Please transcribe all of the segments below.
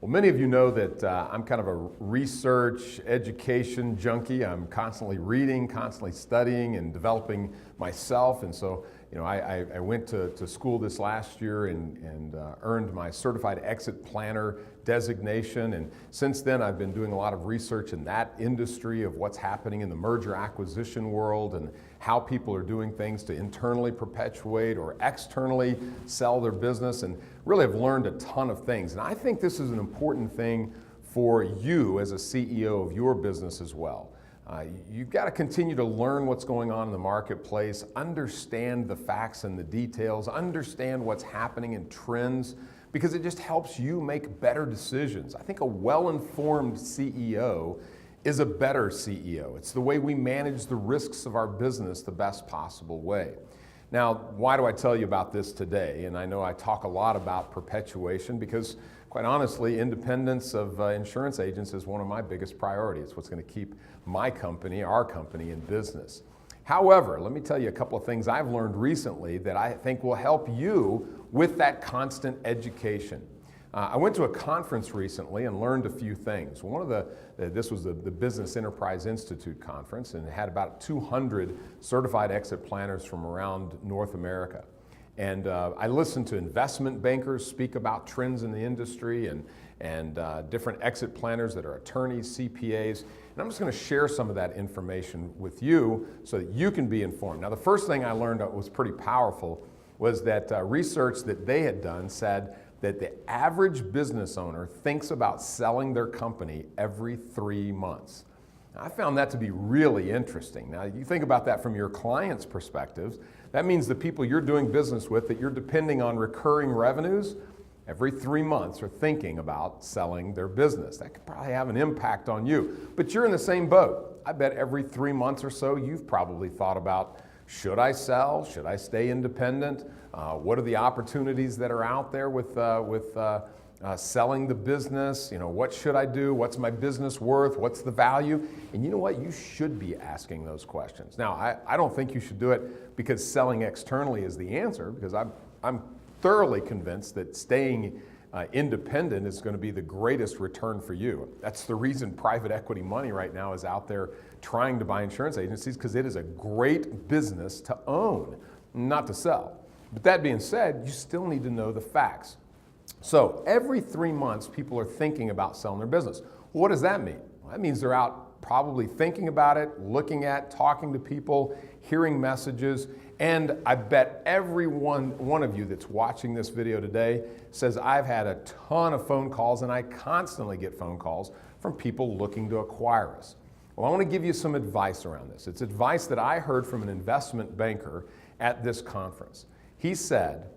Well, many of you know that I'm kind of a research, education junkie. I'm constantly reading, constantly studying and developing myself. And so, I went to school this last year and earned my Certified Exit Planner designation. And since then, I've been doing a lot of research in that industry of what's happening in the merger acquisition world and how people are doing things to internally perpetuate or externally sell their business, and really have learned a ton of things. And I think this is an important thing for you as a CEO of your business as well. You've got to continue to learn what's going on in the marketplace, understand the facts and the details, understand what's happening in trends, because it just helps you make better decisions. I think a well-informed CEO is a better CEO. It's the way we manage the risks of our business the best possible way. Now, why do I tell you about this today? And I know I talk a lot about perpetuation because, quite honestly, independence of insurance agents is one of my biggest priorities. It's what's going to keep my company, our company, in business. However, let me tell you a couple of things I've learned recently that I think will help you with that constant education. I went to a conference recently and learned a few things. This was the Business Enterprise Institute conference, and it had about 200 certified exit planners from around North America. And I listened to investment bankers speak about trends in the industry and different exit planners that are attorneys, CPAs. And I'm just going to share some of that information with you so that you can be informed. Now, the first thing I learned that was pretty powerful was that research that they had done said that the average business owner thinks about selling their company every 3 months. Now, I found that to be really interesting. Now, you think about that from your client's perspective. That means the people you're doing business with, that you're depending on recurring revenues, every 3 months are thinking about selling their business. That could probably have an impact on you. But you're in the same boat. I bet every 3 months or so, you've probably thought about, should I sell? Should I stay independent? What are the opportunities that are out there with selling the business? What should I do? What's my business worth? What's the value? And you know what? You should be asking those questions. Now, I don't think you should do it because selling externally is the answer, because I'm thoroughly convinced that staying independent is going to be the greatest return for you. That's the reason private equity money right now is out there trying to buy insurance agencies, because it is a great business to own, not to sell. But that being said, you still need to know the facts. So every 3 months, people are thinking about selling their business. What does that mean? Well, that means they're out probably thinking about it, looking at, talking to people, hearing messages. And I bet every one of you that's watching this video today says, I've had a ton of phone calls, and I constantly get phone calls from people looking to acquire us. Well, I want to give you some advice around this. It's advice that I heard from an investment banker at this conference. He said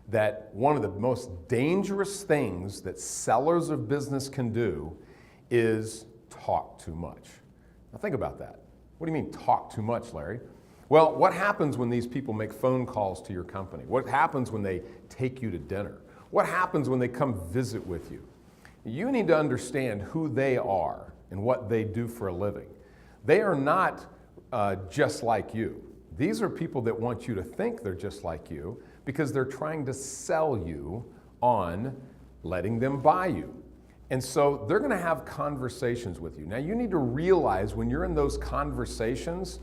that one of the most dangerous things that sellers of business can do is talk too much. Now think about that. What do you mean talk too much, Larry? Well, what happens when these people make phone calls to your company? What happens when they take you to dinner? What happens when they come visit with you? You need to understand who they are and what they do for a living. They are not just like you. These are people that want you to think they're just like you because they're trying to sell you on letting them buy you. And so they're going to have conversations with you. Now, you need to realize when you're in those conversations,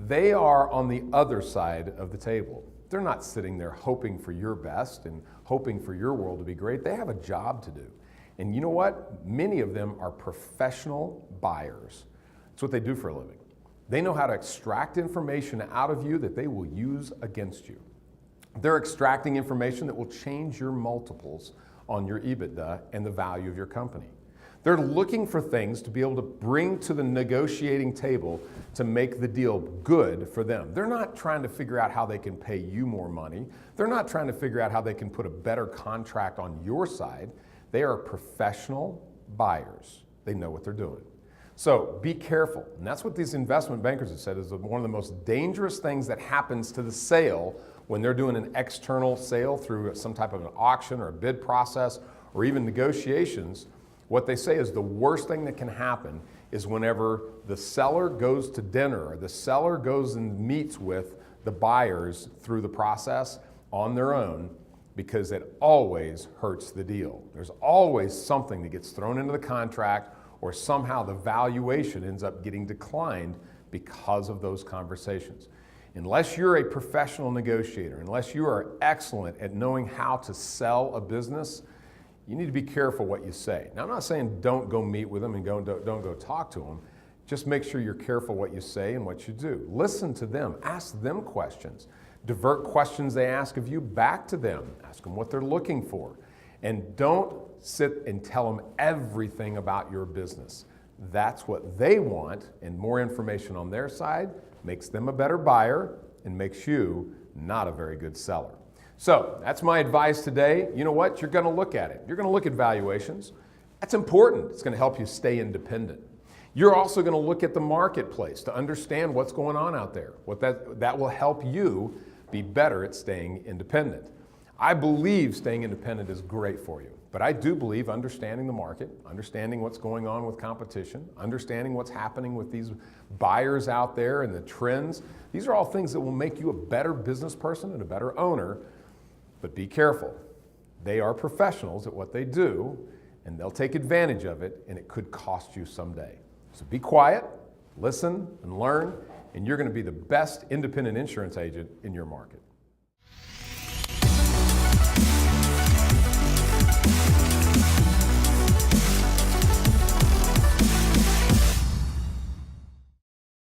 they are on the other side of the table. They're not sitting there hoping for your best and hoping for your world to be great. They have a job to do. And you know what? Many of them are professional buyers. That's what they do for a living. They know how to extract information out of you that they will use against you. They're extracting information that will change your multiples on your EBITDA and the value of your company. They're looking for things to be able to bring to the negotiating table to make the deal good for them. They're not trying to figure out how they can pay you more money. They're not trying to figure out how they can put a better contract on your side. They are professional buyers. They know what they're doing. So be careful. And that's what these investment bankers have said is one of the most dangerous things that happens to the sale when they're doing an external sale through some type of an auction or a bid process or even negotiations. What they say is the worst thing that can happen is whenever the seller goes to dinner or the seller goes and meets with the buyers through the process on their own, because it always hurts the deal. There's always something that gets thrown into the contract, or somehow the valuation ends up getting declined because of those conversations. Unless you're a professional negotiator, unless you are excellent at knowing how to sell a business, you need to be careful what you say. Now, I'm not saying don't go meet with them and don't go talk to them. Just make sure you're careful what you say and what you do. Listen to them. Ask them questions. Divert questions they ask of you back to them. Ask them what they're looking for. And don't sit and tell them everything about your business. That's what they want, and more information on their side makes them a better buyer and makes you not a very good seller. So that's my advice today. You know what? You're going to look at it. You're going to look at valuations. That's important. It's going to help you stay independent. You're also going to look at the marketplace to understand what's going on out there. That will help you be better at staying independent. I believe staying independent is great for you, but I do believe understanding the market, understanding what's going on with competition, understanding what's happening with these buyers out there and the trends, these are all things that will make you a better business person and a better owner. But be careful. They are professionals at what they do, and they'll take advantage of it, and it could cost you someday. So be quiet, listen, and learn, and you're going to be the best independent insurance agent in your market.